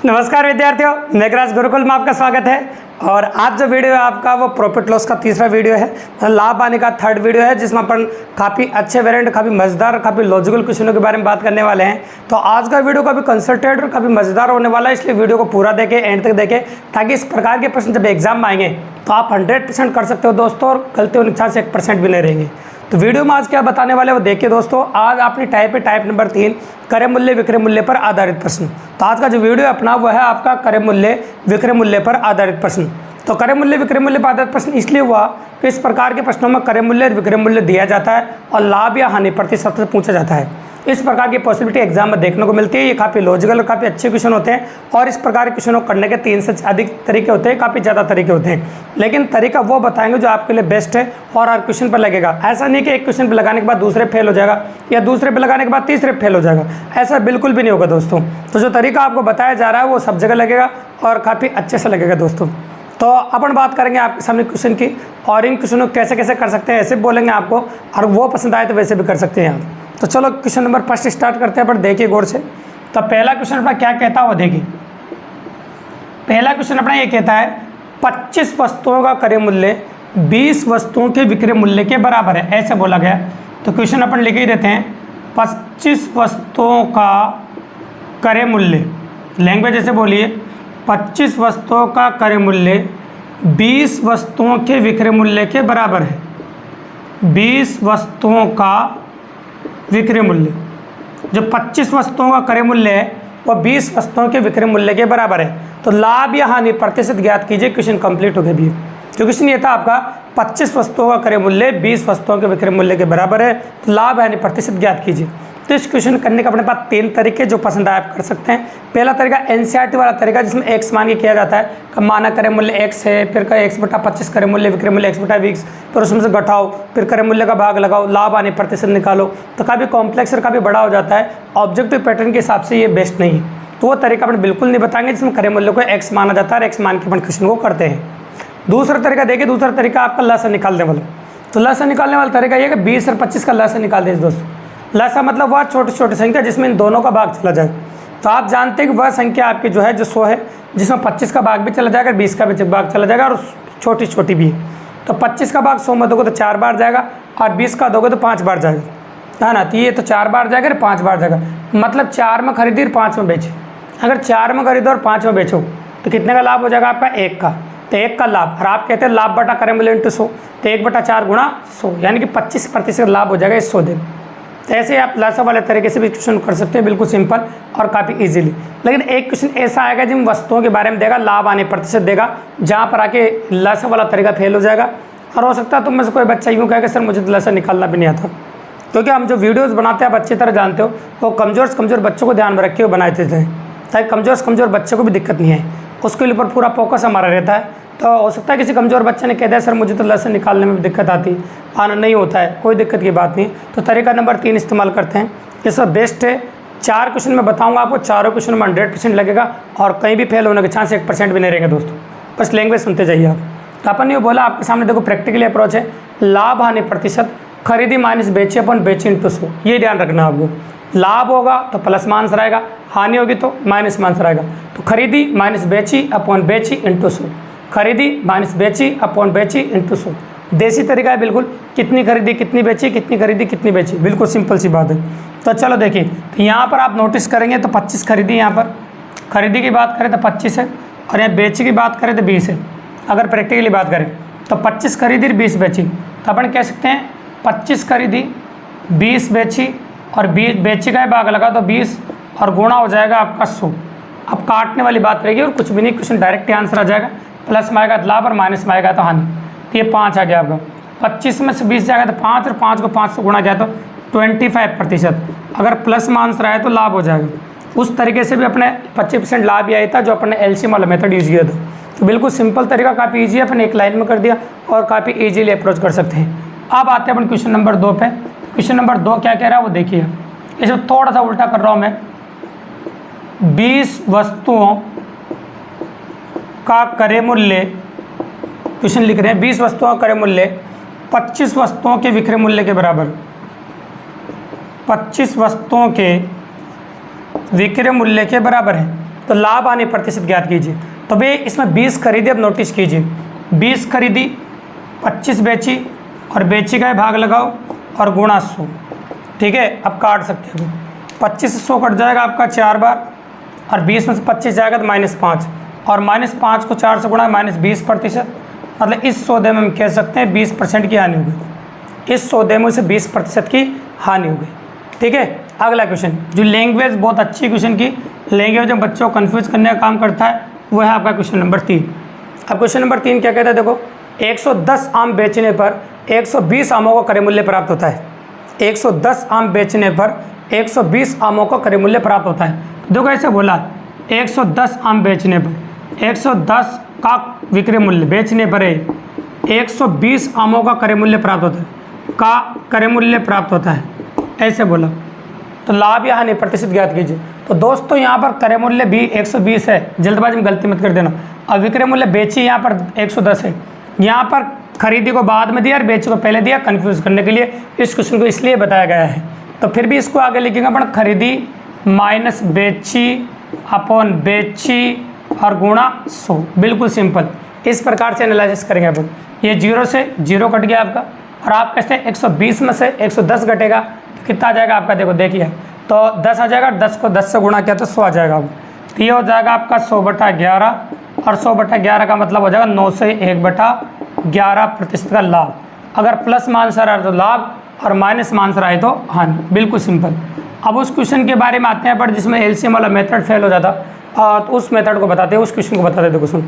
नमस्कार विद्यार्थियों, मेघराज गुरुकुल में आपका स्वागत है। और आज जो वीडियो है आपका वो प्रॉफिट लॉस का तीसरा वीडियो है, लाभ आने का थर्ड वीडियो है, जिसमें अपन काफ़ी अच्छे वेरिएंट, काफ़ी मज़ेदार, काफ़ी लॉजिकल क्वेश्चनों के बारे में बात करने वाले हैं। तो आज का वीडियो काफ़ी कंसल्टेड और काफ़ी मज़ेदार होने वाला है, इसलिए वीडियो को पूरा देखें, एंड तक देखें, ताकि इस प्रकार के प्रश्न जब एग्जाम में आएंगे तो आप 100% कर सकते हो दोस्तों, और गलती होने के चांस 1% भी नहीं रहेंगे। तो वीडियो में आज क्या बताने वाले वो देखिए दोस्तों। आज आपने टाइप नंबर 3 क्रय मूल्य विक्रय मूल्य पर आधारित प्रश्न। तो आज का जो वीडियो अपना वो है आपका क्रय मूल्य विक्रय मूल्य पर आधारित प्रश्न। तो क्रय मूल्य विक्रय मूल्य पर आधारित प्रश्न इसलिए हुआ कि इस प्रकार के प्रश्नों में क्रय मूल्य और विक्रय मूल्य दिया जाता है और लाभ या हानि प्रतिशत से पूछा जाता है। इस प्रकार की पॉसिबिलिटी एग्जाम में देखने को मिलती है। ये काफ़ी लॉजिकल और काफ़ी अच्छे क्वेश्चन होते हैं, और इस प्रकार के क्वेश्चनों को करने के 3 से अधिक तरीके होते हैं, काफ़ी ज़्यादा तरीके होते हैं, लेकिन तरीका वो बताएंगे जो आपके लिए बेस्ट है और हर क्वेश्चन पर लगेगा। ऐसा नहीं कि एक क्वेश्चन पर लगाने के बाद दूसरे फेल हो जाएगा या दूसरे पर लगाने के बाद तीसरे फेल हो जाएगा, ऐसा बिल्कुल भी नहीं होगा दोस्तों। तो जो तरीका आपको बताया जा रहा है वो सब जगह लगेगा और काफ़ी अच्छे से लगेगा दोस्तों। तो अपन बात करेंगे आपके सामने क्वेश्चन की, और इन क्वेश्चनों को कैसे कैसे कर सकते हैं ऐसे बोलेंगे आपको, और वो पसंद आए तो वैसे भी कर सकते हैं आप। तो चलो क्वेश्चन नंबर फर्स्ट स्टार्ट करते हैं, पर देखिए गौर से। तो पहला क्वेश्चन अपना क्या कहता है वो देखिए। पहला क्वेश्चन अपना ये कहता है 25 वस्तुओं का क्रय मूल्य 20 वस्तुओं के विक्रय मूल्य के बराबर है, ऐसे बोला गया। तो क्वेश्चन अपन लिख ही देते हैं 25 वस्तुओं का क्रय मूल्य, लैंग्वेज ऐसे बोलिए, 25 वस्तुओं का क्रय मूल्य 20 वस्तुओं के विक्रय मूल्य के बराबर है। 20 वस्तुओं का विक्रय मूल्य, जो 25 वस्तुओं का क्रय मूल्य है वो 20 वस्तुओं के विक्रय मूल्य के बराबर है। तो लाभ या हानि प्रतिशत ज्ञात कीजिए। क्वेश्चन कंप्लीट हो गया भी। तो क्वेश्चन ये था आपका 25 वस्तुओं का क्रय मूल्य 20 वस्तुओं के विक्रय मूल्य के बराबर है, तो लाभ हानि प्रतिशत ज्ञात कीजिए। तो इस क्वेश्चन करने का अपने पास 3 तरीके जो पसंद आए आप कर सकते हैं। पहला तरीका एनसीईआरटी वाला तरीका, जिसमें x मान के किया जाता है कि माना क्रय मूल्य x है, फिर का x/25 क्रय मूल्य विक्रय मूल्य x/20, फिर उसमें से घटाओ, फिर क्रय मूल्य का भाग लगाओ, लाभ हानि प्रतिशत निकालो। तो काफ़ी कॉम्प्लेक्स और काफ़ी बड़ा हो जाता है, ऑब्जेक्टिव पैटर्न के हिसाब से ये बेस्ट नहीं है। तो वो तरीका अपन बिल्कुल नहीं बताएंगे जिसमें क्रय मूल्य को x माना जाता है और x मान के अपन क्वेश्चन को करते हैं। दूसरा तरीका देखिए, दूसरा तरीका आपका लसा निकालने वाला। तो लसा निकालने वाला तरीका ये कि 20 और 25 का लसा निकाल दें दोस्तों। लसा मतलब वह छोटी छोटी संख्या जिसमें इन दोनों का भाग चला जाए। तो आप जानते हैं कि वह संख्या आपकी जो है जो 100 है, जिसमें 25 का भाग भी चला जाएगा, 20 का भी भाग चला जाएगा और छोटी छोटी भी है। तो 25 का भाग 100 में दोगे तो 4 बार जाएगा, और 20 का दोगे तो 5 बार जाएगा, है ना। तो ये तो 4 बार जाएगा और 5 बार जाएगा, मतलब 4 में खरीदी और 5 में बेचे। अगर 4 में खरीदो और 5 में बेचो तो कितने का लाभ हो जाएगा आपका? 1 का। तो 1 का लाभ, और आप कहते हैं लाभ बटा क्रय मूल्य इंटू 100, तो 1/4 गुणा 100, यानी कि 25% लाभ हो जाएगा इस 100 दिन। तो ऐसे आप लासा वाले तरीके से भी क्वेश्चन कर सकते हैं, बिल्कुल सिंपल और काफ़ी इजीली। लेकिन एक क्वेश्चन ऐसा आएगा जिन वस्तुओं के बारे में देगा, लाभ आने प्रतिशत देगा, जहाँ पर आके लासा वाला तरीका फेल हो जाएगा। और हो सकता है तुम में से कोई बच्चा यूँ कहेगा सर मुझे तो लासा निकालना भी नहीं आता, क्योंकि हम जो वीडियोस बनाते हैं आप अच्छी तरह जानते हो, वो कमज़ोर बच्चों को ध्यान में रखे हुए बनाए देते हैं, ताकि कमज़ोर बच्चों को भी दिक्कत नहीं है। उसके ऊपर पूरा फोकस हमारा रहता है। तो हो सकता है किसी कमज़ोर बच्चे ने कह दिया सर मुझे तो लसन निकालने में दिक्कत आती, आना नहीं होता है, कोई दिक्कत की बात नहीं। तो तरीका नंबर 3 इस्तेमाल करते हैं, ये सब बेस्ट है। 4 क्वेश्चन मैं बताऊंगा आपको, चारों क्वेश्चन में 100% लगेगा, और कहीं भी फेल होने के चांस 1% भी नहीं रहेंगे दोस्तों। बस लैंग्वेज सुनते जाइए आप। तो अपन ने बोला आपके सामने देखो प्रैक्टिकली अप्रोच है, लाभ हानि प्रतिशत खरीदी माइनस बेची अपन बेची इंटू 100, ये ध्यान रखना आपको। लाभ होगा तो प्लस मान आंसर आएगा, हानि होगी तो माइनस मान आंसर आएगा। तो खरीदी माइनस बेची अपॉन बेची इंटू 100, खरीदी माइनस बेची अपॉन बेची इंटू 100। देसी तरीका है बिल्कुल, कितनी खरीदी कितनी बेची, कितनी खरीदी कितनी बेची, बिल्कुल सिंपल सी बात है। तो चलो देखिए, तो यहाँ पर आप नोटिस करेंगे तो 25 खरीदी, यहाँ पर खरीदी की बात करें तो 25 है, और यहाँ बेची की बात करें तो 20 है। अगर प्रैक्टिकली बात करें तो 25 खरीदी और 20 बेची, तो अपन कह सकते हैं 25 खरीदी 20 बेची, और 20 बेची का भाग लगा तो 20 और गुणा हो जाएगा आपका 100। अब काटने वाली बात रहेगी और कुछ भी नहीं, क्वेश्चन डायरेक्ट आंसर आ जाएगा। प्लस में आएगा तो लाभ और माइनस में आएगा तो हानि। तो ये 5 आ गया आपका, 25 में से 20 जाएगा तो 5, और 5 को 5 से गुणा किया तो 25%। अगर प्लस में आंसर आया तो लाभ हो जाएगा। उस तरीके से भी अपने 25% लाभ ही आया था जो अपने एलसीएम वाला मेथड यूज किया था। तो बिल्कुल सिंपल तरीका, काफ़ी ईजी है, अपने एक लाइन में कर दिया और काफ़ी ईजीली अप्रोच कर सकते हैं। अब आते हैं अपन क्वेश्चन नंबर 2 पे। क्वेश्चन नंबर 2 क्या कह रहा है वो देखिए, इसमें थोड़ा सा उल्टा कर रहा हूँ मैं। 20 वस्तुओं का क्रय मूल्य, क्वेश्चन लिख रहे हैं 20 वस्तुओं का क्रय मूल्य 25 वस्तुओं के विक्रय मूल्य के बराबर। 25 वस्तुओं के विक्रय मूल्य के बराबर है। तो लाभ हानि प्रतिशत ज्ञात कीजिए। तो भाई इसमें 20 खरीदी, अब नोटिस कीजिए 20 खरीदी, 25 बेची और बेची का भाग लगाओ और गुणा 100। ठीक है, अब काट सकते हो। 25 से 100 कट जाएगा आपका 4 बार और 20 में से 25 जाएगा तो -5 और -5 को 4 से गुणा -20%। मतलब इस सौदे में हम कह सकते हैं 20% की हानि हो गई। इस सौदे में से 20% की हानि हो गई। ठीक है, अगला क्वेश्चन जो लैंग्वेज बहुत अच्छी क्वेश्चन की लैंग्वेज में बच्चों को कन्फ्यूज करने का काम करता है वो है आपका क्वेश्चन नंबर 3। अब क्वेश्चन नंबर 3 क्या कहता है, देखो 110 आम बेचने पर 120 आमों का क्रय मूल्य प्राप्त होता है। 110 आम बेचने पर 120 आमों का क्रय मूल्य प्राप्त होता है। देखो ऐसे बोला 110 आम बेचने पर 110 का विक्रय मूल्य बेचने पर 120 आमों का क्रय मूल्य प्राप्त होता है, का क्रय मूल्य प्राप्त होता है, ऐसे बोला। तो लाभ या हानि प्रतिशत ज्ञात कीजिए। तो दोस्तों यहाँ पर क्रय मूल्य भी 120 है, जल्दबाजी में गलती मत कर देना। और विक्रय मूल्य बेची यहाँ पर 110 है। यहाँ पर खरीदी को बाद में दिया और बेची को पहले दिया, कंफ्यूज करने के लिए इस क्वेश्चन को इसलिए बताया गया है। तो फिर भी इसको आगे लिखेंगे अपन खरीदी माइनस बेची अपॉन बेची और गुणा 100। बिल्कुल सिंपल, इस प्रकार से एनालिसिस करेंगे अपन। ये 0 से 0 कट गया आपका और आप कहते हैं 120 में से 110 घटेगा तो कितना आ जाएगा आपका, देखो देखिए तो 10 आ जाएगा। 10 को 10 से गुणा किया तो 100 आ जाएगा। तो ये हो जाएगा आपका 100/11 और 100/11 का मतलब हो जाएगा 9 से 1/11% का लाभ। अगर प्लस मान से रहा है तो लाभ और माइनस मान से रहा है तो हानि। बिल्कुल सिंपल। अब उस क्वेश्चन के बारे में आते हैं पर जिसमें एलसीएम वाला मेथड फेल हो जाता तो उस मेथड को बताते हैं, उस क्वेश्चन को बताते हैं। देखो सुन,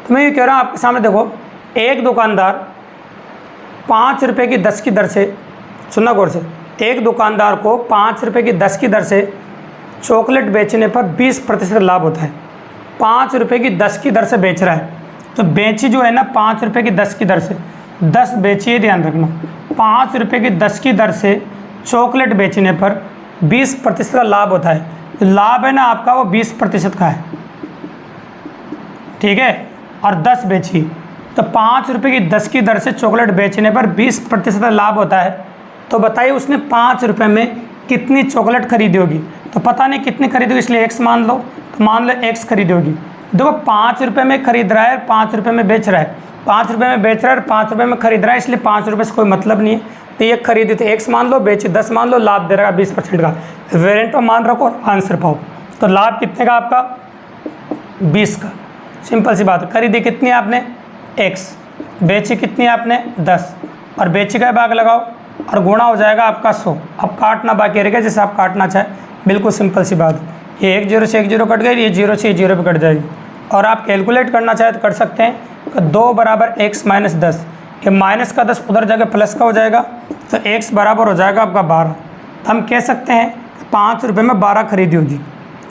तो मैं ये कह रहा हूँ आपके सामने, देखो एक दुकानदार 5 रुपये की 10 की दर से, सुनना गौर से, एक दुकानदार को 5 रुपये की 10 की दर से चॉकलेट बेचने पर 20% लाभ होता है। 5 रुपये की 10 की दर से बेच रहा है, तो बेची जो है ना 5 रुपये की 10 की दर से 10 बेचिए, ध्यान रखना 5 रुपये की 10 की दर से चॉकलेट बेचने पर 20% का लाभ होता है। लाभ है ना आपका वो 20% का है। ठीक है, और 10 बेची तो 5 रुपये की 10 की दर से चॉकलेट बेचने पर 20% का लाभ होता है। तो बताइए उसने 5 रुपये में कितनी चॉकलेट खरीदी होगी। तो पता नहीं कितनी खरीदी होगी, इसलिए x मान लो। तो मान लो x खरीदी होगी। देखो 5 रुपये में खरीद रहा है, 5 रुपये में बेच रहा है, 5 रुपये में बेच रहा है और 5 रुपये में खरीद रहा है, इसलिए 5 रुपये से कोई मतलब नहीं है। तो ये खरीदी तो x मान लो, बेची 10 मान लो, लाभ दे रहा है 20% का। वेरिएंट मान रखो और आंसर पाओ। तो लाभ कितने का आपका 20 का। सिंपल सी बात है। खरीदी कितनी है आपने x, बेची कितनी है आपने 10 और बेची का भाग लगाओ और गुणा हो जाएगा आपका 100। अब काटना बाकी रहेगा जैसे आप काटना चाहे। बिल्कुल सिंपल सी बात है। ये 1 0 से 1 0 कट गई, ये 0 से 0 पे कट जाएगी। और आप कैलकुलेट करना चाहे तो कर सकते हैं कि 2 बराबर x माइनस 10, ये माइनस का 10 उधर जाकर प्लस का हो जाएगा, तो x बराबर हो जाएगा आपका 12। तो हम कह सकते हैं 5 रुपये में 12 खरीदी होगी,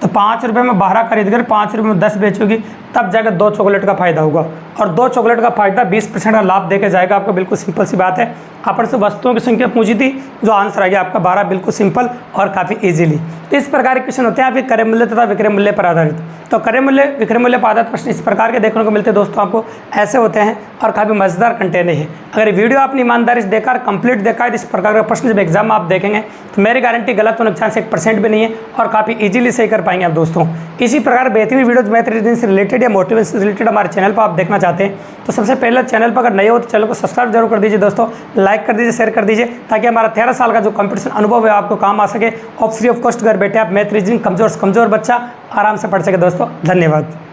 तो 5 रुपये में 12 खरीद कर 5 रुपये में 10 बेचोगी, तब जाकर 2 चॉकलेट का फायदा होगा। और 2 चॉकलेट का फायदा 20% का लाभ देके जाएगा आपको। बिल्कुल सिंपल सी बात है। अपन से वस्तुओं की संख्या पूछी थी, जो आंसर आ गया आपका 12। बिल्कुल सिंपल और काफ़ी इजीली। तो इस प्रकार के क्वेश्चन होते हैं आपके क्रय मूल्य तथा विक्रय मूल्य पर आधारित। तो क्रय मूल्य विक्रय मूल्य पर आधारित प्रश्न इस प्रकार के देखने को मिलते हैं दोस्तों, आपको ऐसे होते हैं और काफ़ी मजेदार कंटेंट है। अगर वीडियो आपने ईमानदारी से देखा और कंप्लीट देखा है तो इस प्रकार का प्रश्न जब एग्जाम आप देखेंगे तो मेरी गारंटी गलत होने का चांस 1% भी नहीं है और काफ़ी इजीली सही कर पाएंगे आप दोस्तों। इसी प्रकार बेहतरीन वीडियोज मैथ रीजनिंग से रिलेटेड या मोटिवेशन से रिलेटेड हमारे चैनल पर आप देखना चाहते हैं तो सबसे पहले चैनल पर अगर नए हो तो चैनल को सब्सक्राइब जरूर कर दीजिए दोस्तों, लाइक कर दीजिए, शेयर कर दीजिए, ताकि हमारा 13 साल का जो कंपटीशन अनुभव है आपको काम आ सके और फ्री ऑफ कॉस्ट घर बैठे आप मैथ रीजनिंग कमजोर से कमजोर बच्चा आराम से पढ़ सके दोस्तों। धन्यवाद।